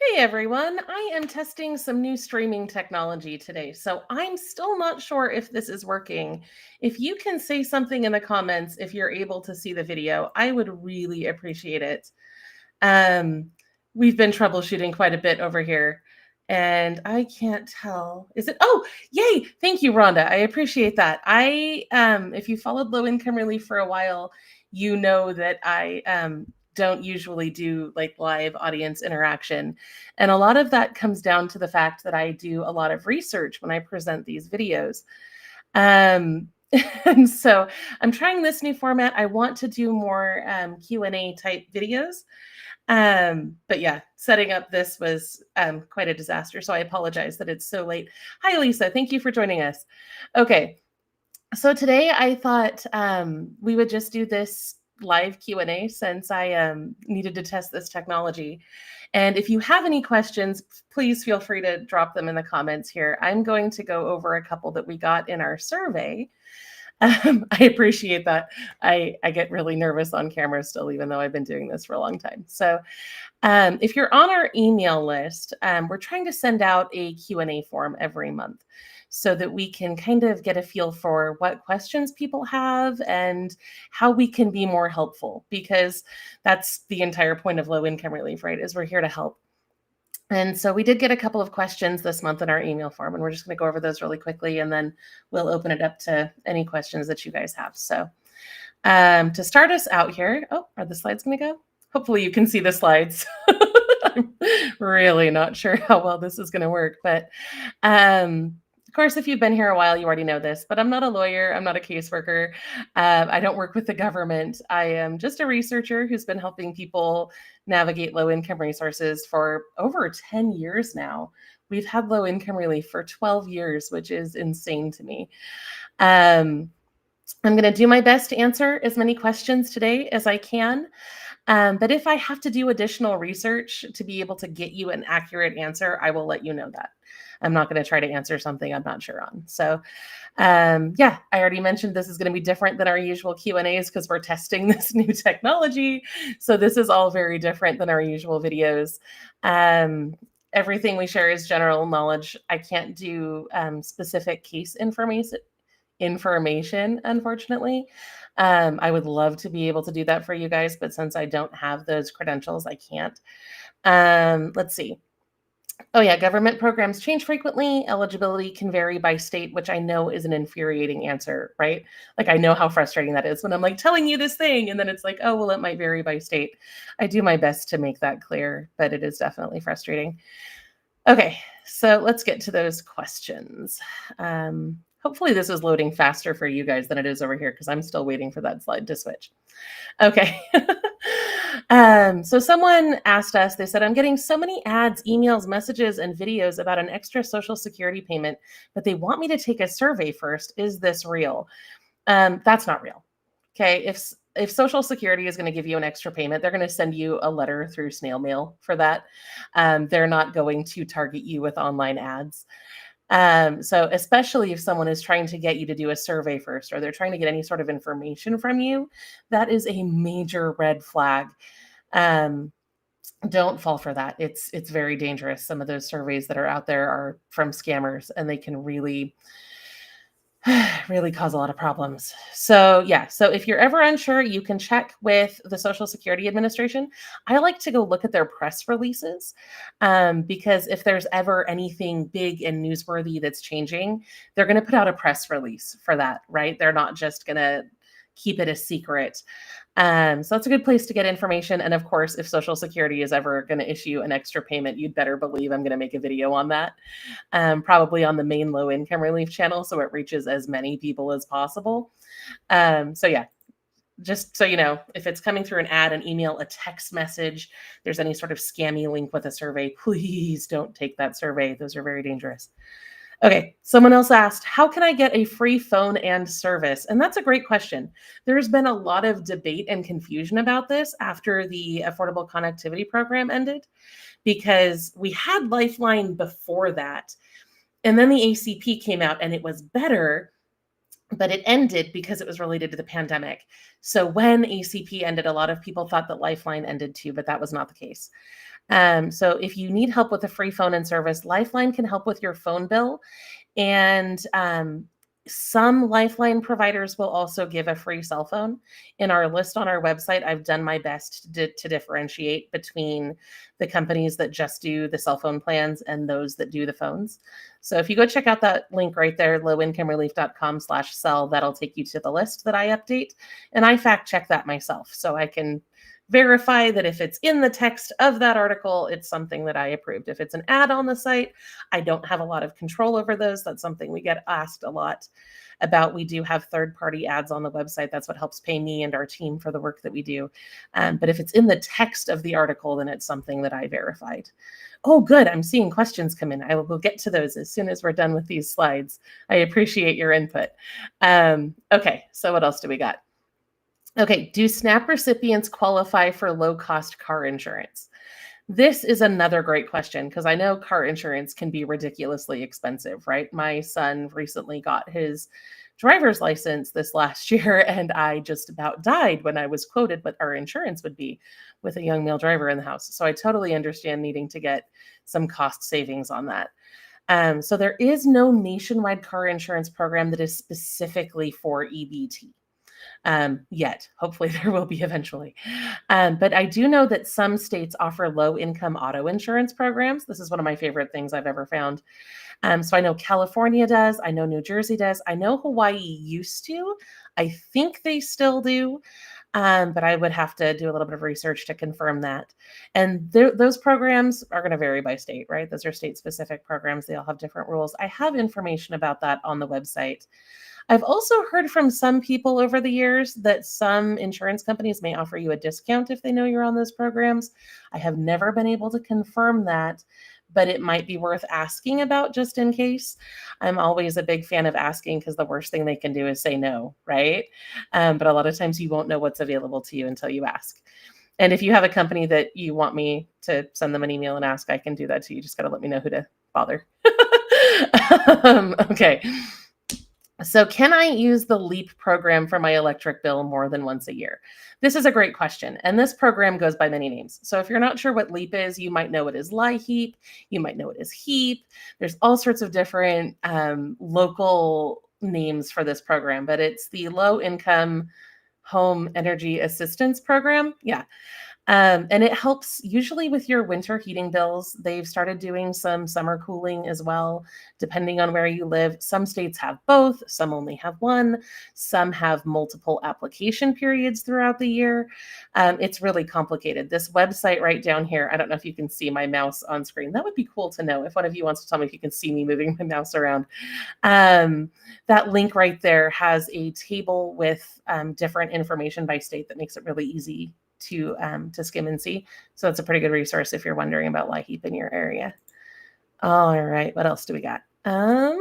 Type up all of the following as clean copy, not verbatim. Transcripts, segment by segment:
Hey everyone, I am testing some new streaming technology today, so I'm still not sure if this is working. If you can say something in the comments if you're able to see the video, I would really appreciate it. Um, we've been troubleshooting quite a bit over here, and I can't tell. Is it? Oh, yay! Thank you, Rhonda. I appreciate that. If you followed low income relief for a while, you know that I don't usually do like live audience interaction. And a lot of that comes down to the fact that I do a lot of research when I present these videos. Um, and so I'm trying this new format. I want to do more Q&A type videos. But yeah, setting up this was quite a disaster. So I apologize that it's so late. Hi, Lisa. Thank you for joining us. Okay. So today I thought we would just do this live Q&A since I needed to test this technology. And if you have any questions, please feel free to drop them in the comments here. I'm going to go over a couple that we got in our survey. I appreciate that. I get really nervous on camera still, even though I've been doing this for a long time. So if you're on our email list, we're trying to send out a Q&A form every month so that we can kind of get a feel for what questions people have and how we can be more helpful, because that's the entire point of low income relief, right? Is we're here to help. And so we did get a couple of questions this month in our email form, and we're just going to go over those really quickly, and then we'll open it up to any questions that you guys have. So to start us out here, oh, are the slides going to go? Hopefully you can see the slides. I'm really not sure how well this is going to work, but of course, if you've been here a while, you already know this, but I'm not a lawyer. I'm not a caseworker. I don't work with the government. I am just a researcher who's been helping people navigate low income resources for over 10 years now. We've had low income relief for 12 years, which is insane to me. I'm going to do my best to answer as many questions today as I can. But if I have to do additional research to be able to get you an accurate answer, I will let you know that. I'm not going to try to answer something I'm not sure on. So yeah, I already mentioned this is going to be different than our usual Q&As because we're testing this new technology. So this is all very different than our usual videos. Everything we share is general knowledge. I can't do specific case information, unfortunately. I would love to be able to do that for you guys, but since I don't have those credentials, I can't. Let's see. Oh yeah, government programs change frequently. Eligibility can vary by state, which I know is an infuriating answer, right? Like I know how frustrating that is when I'm like telling you this thing and then it's like, oh, well, it might vary by state. I do my best to make that clear, but it is definitely frustrating. Okay, so let's get to those questions. Hopefully this is loading faster for you guys than it is over here because I'm still waiting for that slide to switch. Okay. So someone asked us, they said, I'm getting so many ads, emails, messages, and videos about an extra Social Security payment, but they want me to take a survey first. Is this real? That's not real. Okay. If Social Security is going to give you an extra payment, they're going to send you a letter through snail mail for that. They're not going to target you with online ads. So especially if someone is trying to get you to do a survey first, or they're trying to get any sort of information from you, that is a major red flag. Don't fall for that. It's very dangerous. Some of those surveys that are out there are from scammers, and they can really cause a lot of problems. So yeah, so if you're ever unsure, you can check with the Social Security Administration. I like to go look at their press releases because if there's ever anything big and newsworthy that's changing, they're going to put out a press release for that, right? They're not just going to keep it a secret. So that's a good place to get information. And of course, if Social Security is ever going to issue an extra payment, you'd better believe I'm going to make a video on that, probably on the main low income relief channel, so it reaches as many people as possible. So yeah, just so you know, if it's coming through an ad, an email, a text message, there's any sort of scammy link with a survey, please don't take that survey. Those are very dangerous. Okay, someone else asked, how can I get a free phone and service? And that's a great question. There's been a lot of debate and confusion about this after the Affordable Connectivity Program ended, because we had Lifeline before that. And then the ACP came out and it was better, but it ended because it was related to the pandemic. So when ACP ended, a lot of people thought that Lifeline ended too, but that was not the case. So if you need help with a free phone and service, Lifeline can help with your phone bill. And some Lifeline providers will also give a free cell phone. In our list on our website, I've done my best to differentiate between the companies that just do the cell phone plans and those that do the phones. So if you go check out that link right there, lowincomerelief.com/cell, that'll take you to the list that I update. And I fact check that myself so I can verify that if it's in the text of that article, it's something that I approved. If it's an ad on the site, I don't have a lot of control over those. That's something we get asked a lot about. We do have third-party ads on the website. That's what helps pay me and our team for the work that we do. But if it's in the text of the article, then it's something that I verified. Oh, good. I'm seeing questions come in. I will get to those as soon as we're done with these slides. I appreciate your input. Okay, so what else do we got? Okay, do SNAP recipients qualify for low-cost car insurance? This is another great question because I know car insurance can be ridiculously expensive, right? My son recently got his driver's license this last year, and I just about died when I was quoted what our insurance would be with a young male driver in the house. So I totally understand needing to get some cost savings on that. So there is no nationwide car insurance program that is specifically for EBT. Yet. Hopefully there will be eventually. But I do know that some states offer low-income auto insurance programs. This is one of my favorite things I've ever found. So I know California does. I know New Jersey does. I know Hawaii used to. I think they still do. But I would have to do a little bit of research to confirm that. And those programs are going to vary by state, right? Those are state-specific programs. They all have different rules. I have information about that on the website. I've also heard from some people over the years that some insurance companies may offer you a discount if they know you're on those programs. I have never been able to confirm that, but it might be worth asking about just in case. I'm always a big fan of asking because the worst thing they can do is say no, right? But a lot of times you won't know what's available to you until you ask. And if you have a company that you want me to send them an email and ask, I can do that too. You just got to let me know who to bother. Okay. So can I use the LEAP program for my electric bill more than once a year? This is a great question. And this program goes by many names. So if you're not sure what LEAP is, you might know it as LIHEAP. You might know it as HEAP. There's all sorts of different local names for this program, but it's the Low Income Home Energy Assistance Program. Yeah. And it helps usually with your winter heating bills. They've started doing some summer cooling as well, depending on where you live. Some states have both, some only have one, some have multiple application periods throughout the year. It's really complicated. This website right down here, I don't know if you can see my mouse on screen. That would be cool to know if one of you wants to tell me if you can see me moving my mouse around. That link right there has a table with different information by state that makes it really easy to skim and see. So it's a pretty good resource if you're wondering about LIHEAP in your area. All right, what else do we got? How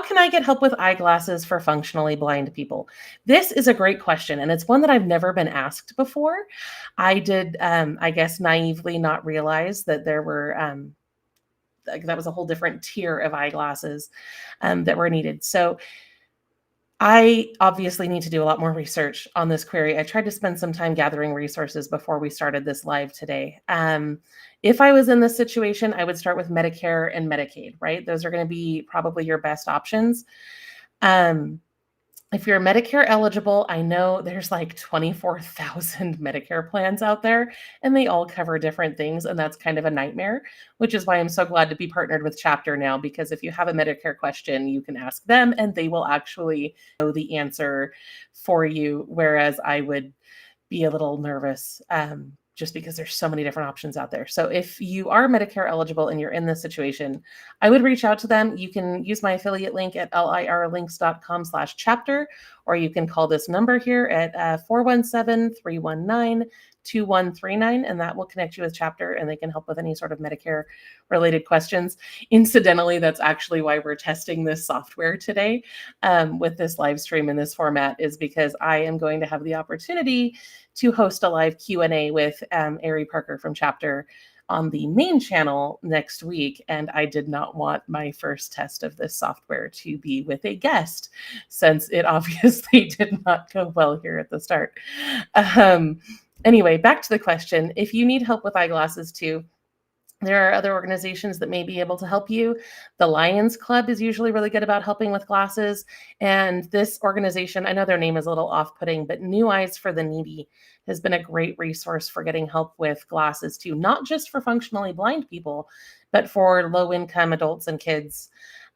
can I get help with eyeglasses for functionally blind people? This is a great question, and it's one that I've never been asked before. I did, I guess, naively not realize that there were that was a whole different tier of eyeglasses that were needed. So I obviously need to do a lot more research on this query. I tried to spend some time gathering resources before we started this live today. If I was in this situation, I would start with Medicare and Medicaid, right? Those are going to be probably your best options. If you're Medicare eligible, I know there's like 24,000 Medicare plans out there, and they all cover different things, and that's kind of a nightmare, which is why I'm so glad to be partnered with Chapter now, because if you have a Medicare question, you can ask them, and they will actually know the answer for you, whereas I would be a little nervous just because there's so many different options out there. So if you are Medicare eligible and you're in this situation, I would reach out to them. You can use my affiliate link at lirlinks.com/chapter, or you can call this number here at 417-319-2139, and that will connect you with Chapter, and they can help with any sort of Medicare related questions. Incidentally, that's actually why we're testing this software today with this live stream in this format, is because I am going to have the opportunity to host a live Q&A with Ari Parker from Chapter on the main channel next week. And I did not want my first test of this software to be with a guest, since it obviously did not go well here at the start. Anyway, back to the question. If you need help with eyeglasses too, there are other organizations that may be able to help you. The Lions Club is usually really good about helping with glasses. And this organization, I know their name is a little off-putting, but New Eyes for the Needy has been a great resource for getting help with glasses too, not just for functionally blind people, but for low-income adults and kids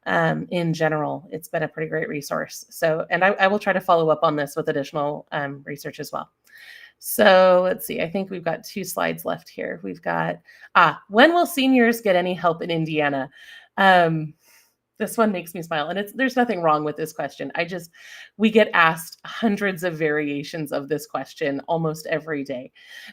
in general. It's been a pretty great resource. So, and I will try to follow up on this with additional research as well. So let's see. I think we've got 2 slides left here. We've got, when will seniors get any help in Indiana? This one makes me smile, and there's nothing wrong with this question. We get asked hundreds of variations of this question almost every day,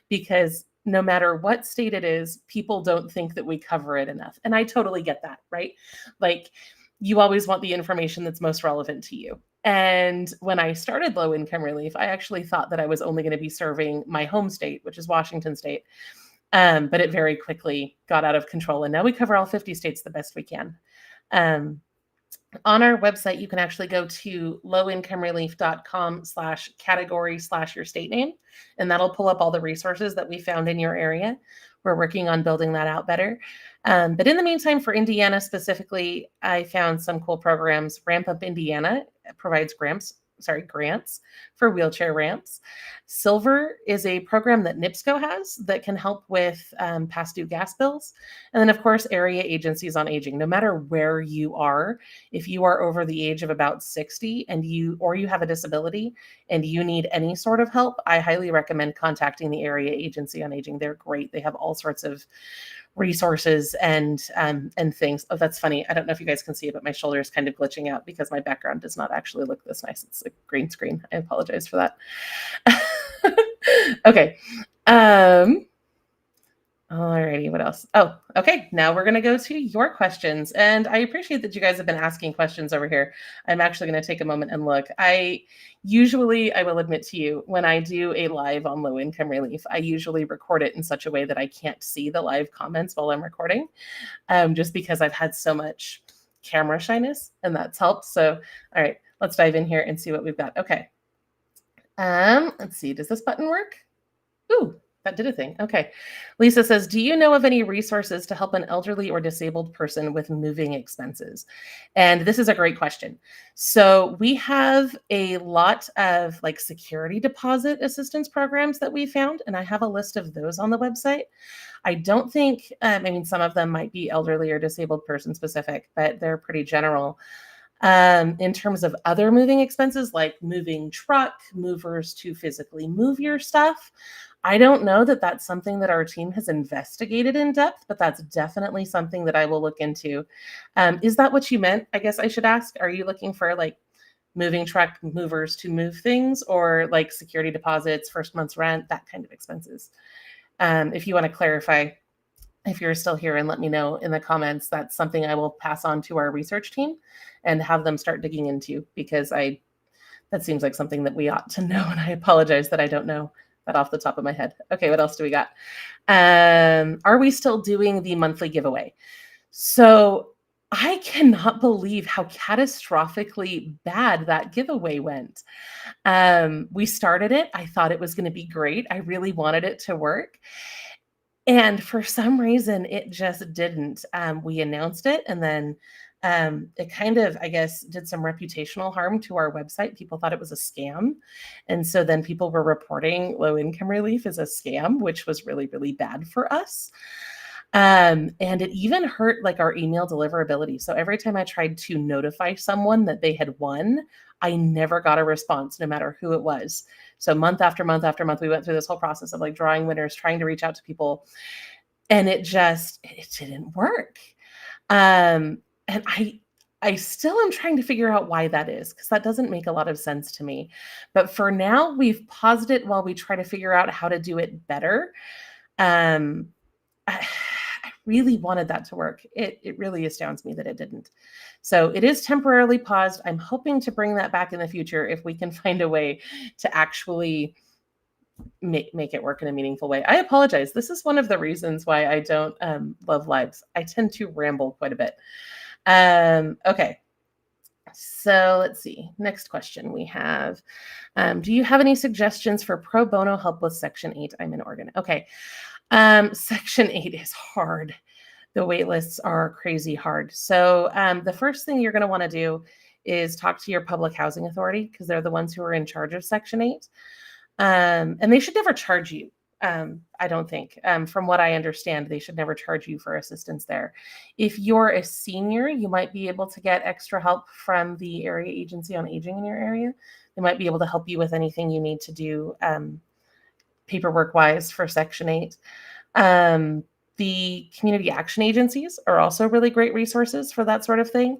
because no matter what state it is, people don't think that we cover it enough. And I totally get that, right? Like, you always want the information that's most relevant to you. And when I started low income relief, I actually thought that I was only going to be serving my home state, which is Washington state. But it very quickly got out of control. And now we cover all 50 states the best we can. On our website, you can actually go to lowincomerelief.com/category/your state name, and that'll pull up all the resources that we found in your area. We're working on building that out better. But in the meantime, for Indiana specifically, I found some cool programs. Ramp Up Indiana provides grants for wheelchair ramps. Silver is a program that NIPSCO has that can help with past due gas bills. And then, of course, area agencies on aging. No matter where you are, if you are over the age of about 60 and you have a disability and you need any sort of help, I highly recommend contacting the area agency on aging. They're great. They have all sorts of resources and things. Oh, that's funny. I don't know if you guys can see it, but my shoulder is kind of glitching out because my background does not actually look this nice. It's a green screen. I apologize for that. Okay. Alrighty, what else? Oh, okay. Now we're going to go to your questions. And I appreciate that you guys have been asking questions over here. I'm actually going to take a moment and look. I will admit to you, when I do a live on low income relief, I usually record it in such a way that I can't see the live comments while I'm recording, just because I've had so much camera shyness, and that's helped. So, all right, let's dive in here and see what we've got. Okay. Let's see. Does this button work? Ooh. That did a thing. Okay. Lisa says, do you know of any resources to help an elderly or disabled person with moving expenses? And this is a great question. So we have a lot of like security deposit assistance programs that we found, and I have a list of those on the website. I don't think, some of them might be elderly or disabled person specific, but they're pretty general. In terms of other moving expenses, like moving truck, movers to physically move your stuff, I don't know that that's something that our team has investigated in depth, but that's definitely something that I will look into. Is that what you meant? I guess I should ask. Are you looking for like moving truck movers to move things, or like security deposits, first month's rent, that kind of expenses? If you want to clarify, if you're still here, and let me know in the comments, that's something I will pass on to our research team and have them start digging into, because that seems like something that we ought to know. And I apologize that I don't know that off the top of my head. Okay, what else do we got? Are we still doing the monthly giveaway? So I cannot believe how catastrophically bad that giveaway went. We started it. I thought it was going to be great. I really wanted it to work. And for some reason, it just didn't. We announced it, and then it kind of, I guess, did some reputational harm to our website. People thought it was a scam. And so then people were reporting low income relief as a scam, which was really, really bad for us. And it even hurt like our email deliverability. So every time I tried to notify someone that they had won, I never got a response, no matter who it was. So month after month after month, we went through this whole process of like drawing winners, trying to reach out to people, and it didn't work. And I still am trying to figure out why that is, because that doesn't make a lot of sense to me. But for now, we've paused it while we try to figure out how to do it better. I really wanted that to work. It really astounds me that it didn't. So it is temporarily paused. I'm hoping to bring that back in the future if we can find a way to actually make it work in a meaningful way. I apologize. This is one of the reasons why I don't love lives. I tend to ramble quite a bit. Okay. So let's see. Next question we have. Do you have any suggestions for pro bono help with Section 8? I'm in Oregon. Okay. Section 8 is hard. The wait lists are crazy hard. So the first thing you're going to want to do is talk to your public housing authority because they're the ones who are in charge of Section 8. And they should never charge you. I don't think. From what I understand, they should never charge you for assistance there. If you're a senior, you might be able to get extra help from the Area Agency on Aging in your area. They might be able to help you with anything you need to do paperwork-wise for Section 8. The community action agencies are also really great resources for that sort of thing.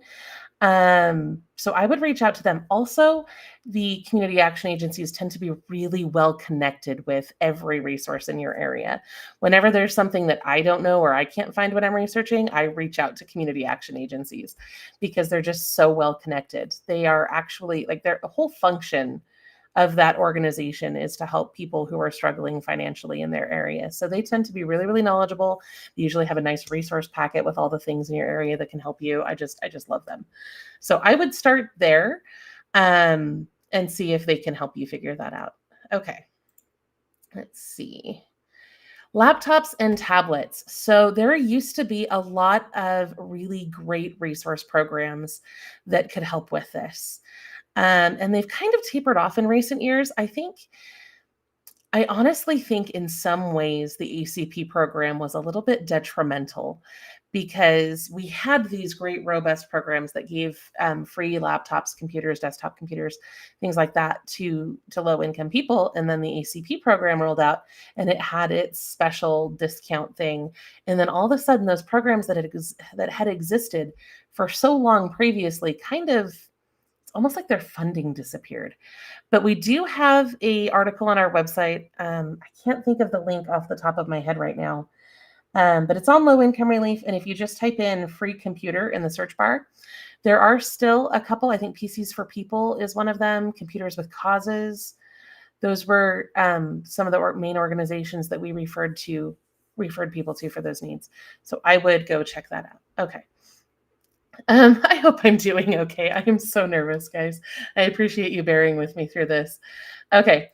So I would reach out to them. Also, the community action agencies tend to be really well connected with every resource in your area. Whenever there's something that I don't know or I can't find when I'm researching, I reach out to community action agencies because they're just so well connected. They are actually like the whole function of that organization is to help people who are struggling financially in their area. So they tend to be really, really knowledgeable. They usually have a nice resource packet with all the things in your area that can help you. I just love them. So I would start there and see if they can help you figure that out. Okay. Let's see. Laptops and tablets. So there used to be a lot of really great resource programs that could help with this. And they've kind of tapered off in recent years. I honestly think in some ways the ACP program was a little bit detrimental because we had these great robust programs that gave free laptops, computers, desktop computers, things like that to low income people. And then the ACP program rolled out and it had its special discount thing. And then all of a sudden those programs that had existed for so long previously kind of almost like their funding disappeared. But we do have a article on our website. I can't think of the link off the top of my head right now, but it's on low income relief. And if you just type in free computer in the search bar, there are still a couple. I think PCs for People is one of them, Computers with Causes. Those were some of the main organizations that we referred people to for those needs. So I would go check that out. Okay. I hope I'm doing okay. I am so nervous, guys. I appreciate you bearing with me through this. Okay.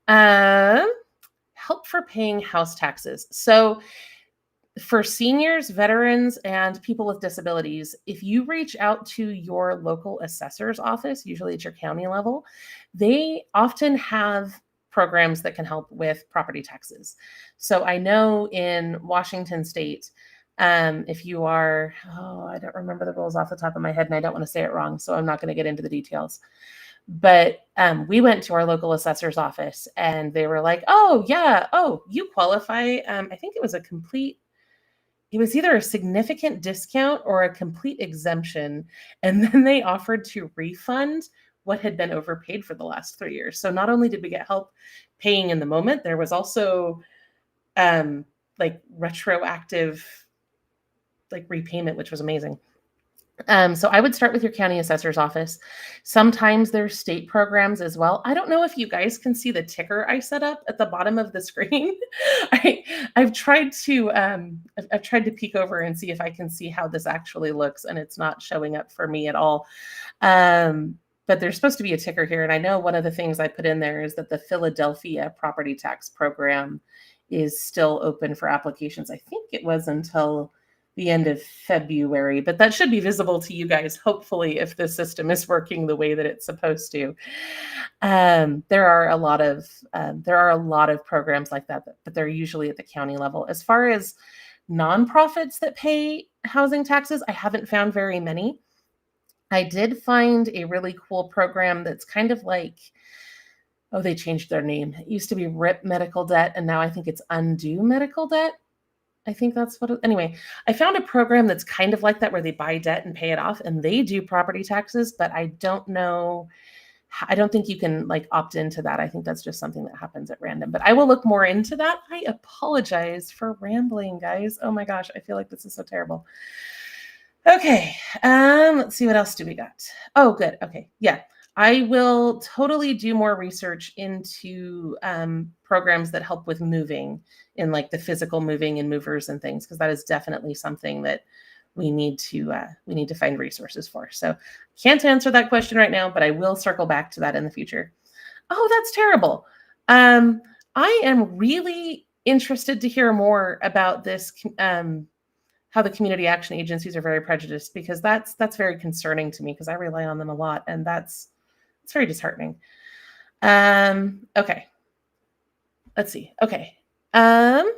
Help for paying house taxes. So for seniors, veterans, and people with disabilities, if you reach out to your local assessor's office, usually at your county level, they often have programs that can help with property taxes. So I know in Washington State, if you are, I don't remember the rules off the top of my head and I don't want to say it wrong, so I'm not going to get into the details. But we went to our local assessor's office and they were like, oh, yeah, you qualify. I think it was either a significant discount or a complete exemption. And then they offered to refund what had been overpaid for the last 3 years. So not only did we get help paying in the moment, there was also like retroactive repayment, which was amazing. So I would start with your county assessor's office. Sometimes there's state programs as well. I don't know if you guys can see the ticker I set up at the bottom of the screen. I've tried to peek over and see if I can see how this actually looks, and it's not showing up for me at all. But there's supposed to be a ticker here, and I know one of the things I put in there is that the Philadelphia property tax program is still open for applications. I think it was until the end of February, but that should be visible to you guys, hopefully, if the system is working the way that it's supposed to. There are a lot of programs like that, but they're usually at the county level. As far as nonprofits that pay housing taxes, I haven't found very many. I did find a really cool program that's kind of like, they changed their name. It used to be RIP Medical Debt, and now I think it's Undo Medical Debt. I think that's anyway, I found a program that's kind of like that where they buy debt and pay it off, and they do property taxes, but I don't know. I don't think you can opt into that. I think that's just something that happens at random, but I will look more into that. I apologize for rambling, guys. Oh my gosh. I feel like this is so terrible. Okay. Let's see. What else do we got? Oh, good. Okay. Yeah. I will totally do more research into programs that help with moving in the physical moving and movers and things, because that is definitely something that we need to find resources for. So can't answer that question right now, but I will circle back to that in the future. Oh, that's terrible. I am really interested to hear more about this, how the community action agencies are very prejudiced, because that's very concerning to me because I rely on them a lot, and it's very disheartening. Okay. Let's see. Okay. I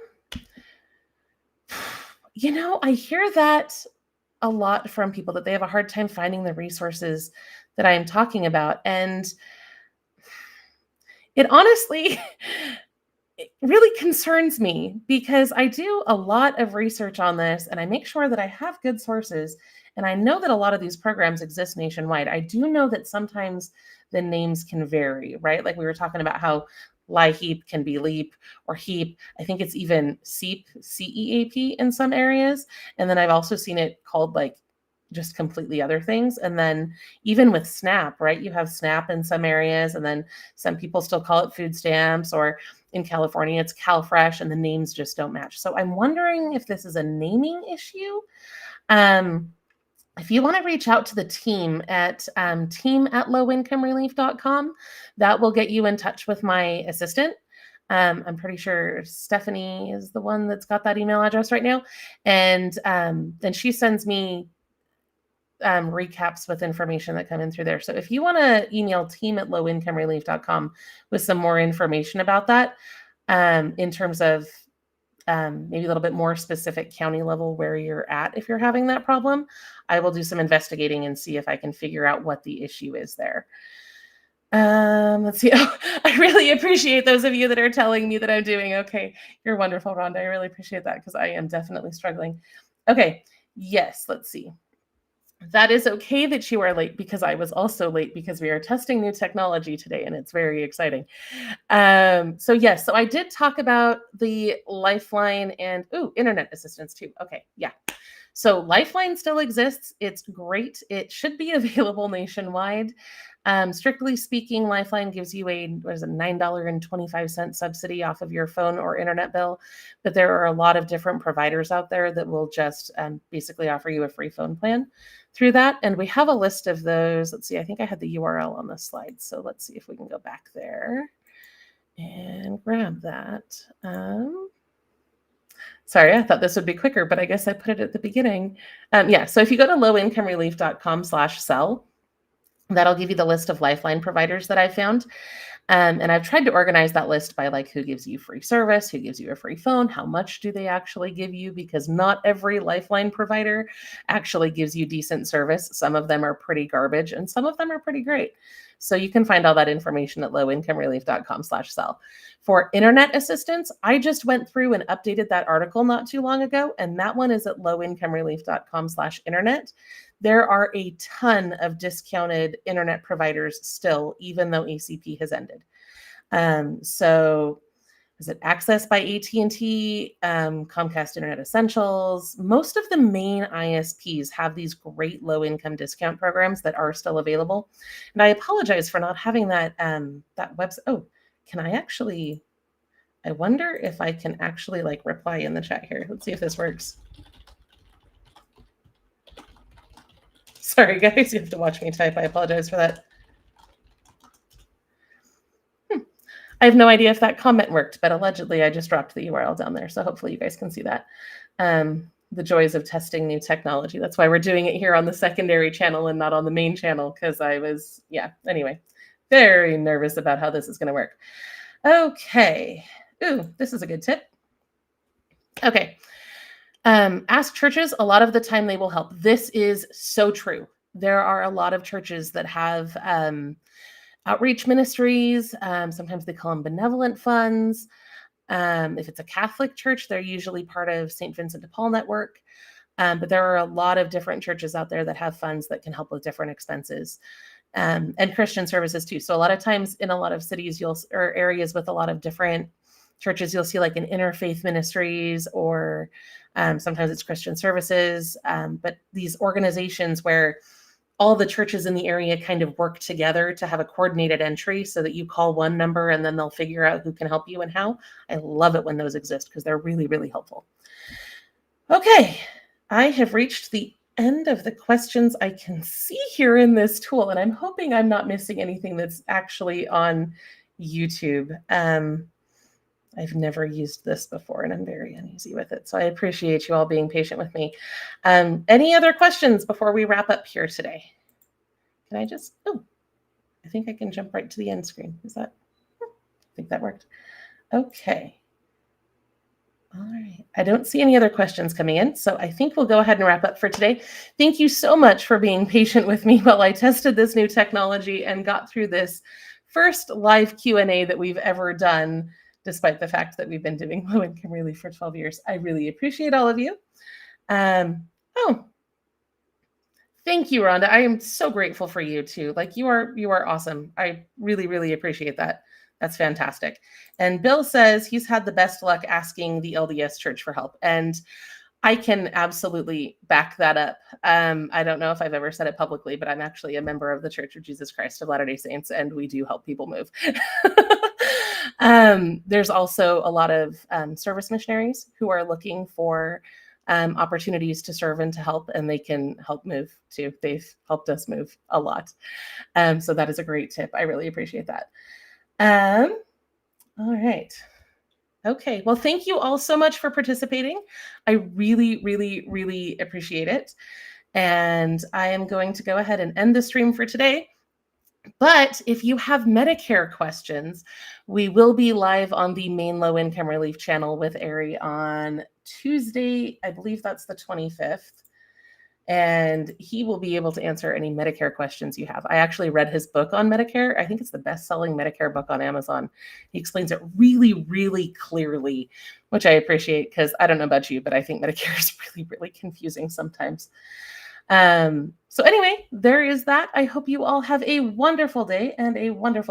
hear that a lot from people, that they have a hard time finding the resources that I am talking about. And it honestly, it really concerns me because I do a lot of research on this and I make sure that I have good sources. And I know that a lot of these programs exist nationwide. I do know that sometimes the names can vary, right? Like we were talking about how LIHEAP can be LEAP or HEAP. I think it's even CEAP, CEAP in some areas. And then I've also seen it called like just completely other things. And then even with SNAP, right? You have SNAP in some areas, and then some people still call it food stamps, or in California, it's CalFresh, and the names just don't match. So I'm wondering if this is a naming issue. If you want to reach out to the team at team@lowincomerelief.com, that will get you in touch with my assistant. I'm pretty sure Stephanie is the one that's got that email address right now. And then she sends me recaps with information that come in through there. So if you want to email team@lowincomerelief.com with some more information about that, in terms of maybe a little bit more specific county level where you're at, if you're having that problem, I will do some investigating and see if I can figure out what the issue is there. Let's see. Oh, I really appreciate those of you that are telling me that I'm doing okay. You're wonderful, Rhonda. I really appreciate that because I am definitely struggling. Okay. Yes. Let's see. That is okay that you are late, because I was also late because we are testing new technology today and it's very exciting. So yes, so I did talk about the Lifeline and internet assistance too. Okay, yeah. So Lifeline still exists. It's great. It should be available nationwide. Strictly speaking, Lifeline gives you a $9.25 subsidy off of your phone or internet bill. But there are a lot of different providers out there that will just basically offer you a free phone plan through that. And we have a list of those. Let's see, I think I had the URL on the slide. So let's see if we can go back there and grab that. Sorry, I thought this would be quicker, but I guess I put it at the beginning. Yeah, so if you go to lowincomerelief.com/sell, that'll give you the list of Lifeline providers that I found. And I've tried to organize that list by like who gives you free service, who gives you a free phone, how much do they actually give you, because not every Lifeline provider actually gives you decent service. Some of them are pretty garbage and some of them are pretty great. So you can find all that information at lowincomerelief.com/sell. For internet assistance, I just went through and updated that article not too long ago, and that one is at lowincomerelief.com/internet. There are a ton of discounted internet providers still, even though ACP has ended. So is it Access by AT&T, Comcast Internet Essentials? Most of the main ISPs have these great low-income discount programs that are still available. And I apologize for not having that website. Oh, can I actually, I wonder if I can actually like reply in the chat here. Let's see if this works. Sorry, guys, you have to watch me type. I apologize for that. I have no idea if that comment worked, but allegedly I just dropped the URL down there. So hopefully you guys can see that. The joys of testing new technology. That's why we're doing it here on the secondary channel and not on the main channel, because I was, anyway, very nervous about how this is going to work. Okay. Ooh, this is a good tip. Okay. Ask churches. A lot of the time they will help. This is so true. There are a lot of churches that have outreach ministries. Sometimes they call them benevolent funds. If it's a Catholic church, they're usually part of St. Vincent de Paul Network. But there are a lot of different churches out there that have funds that can help with different expenses. And Christian services too. So a lot of times in a lot of cities or areas with a lot of different churches, you'll see like an interfaith ministries, or sometimes it's Christian services. But these organizations where all the churches in the area kind of work together to have a coordinated entry so that you call one number and then they'll figure out who can help you and how. I love it when those exist because they're really, really helpful. Okay. I have reached the end of the questions I can see here in this tool, and I'm hoping I'm not missing anything that's actually on YouTube. I've never used this before, and I'm very uneasy with it. So I appreciate you all being patient with me. Any other questions before we wrap up here today? Can I just, oh, I think I can jump right to the end screen. Is that, I think that worked. Okay. All right. I don't see any other questions coming in, so I think we'll go ahead and wrap up for today. Thank you so much for being patient with me while I tested this new technology and got through this first live Q&A that we've ever done, despite the fact that we've been doing low-income relief for 12 years. I really appreciate all of you. Oh, thank you, Rhonda. I am so grateful for you too. Like you are awesome. I really, really appreciate that. That's fantastic. And Bill says he's had the best luck asking the LDS Church for help. And I can absolutely back that up. I don't know if I've ever said it publicly, but I'm actually a member of the Church of Jesus Christ of Latter-day Saints, and we do help people move. There's also a lot of service missionaries who are looking for opportunities to serve and to help, and they can help move too. They've helped us move a lot. So that is a great tip. I really appreciate that. All right. Okay. Well, thank you all so much for participating. I really, really, really appreciate it. And I am going to go ahead and end the stream for today. But if you have Medicare questions, we will be live on the main low income relief channel with Ari on Tuesday. I believe that's the 25th. And he will be able to answer any Medicare questions you have. I actually read his book on Medicare. I think it's the best-selling Medicare book on Amazon. He explains it really, really clearly, which I appreciate because I don't know about you, but I think Medicare is really, really confusing sometimes. So anyway, there is that. I hope you all have a wonderful day and a wonderful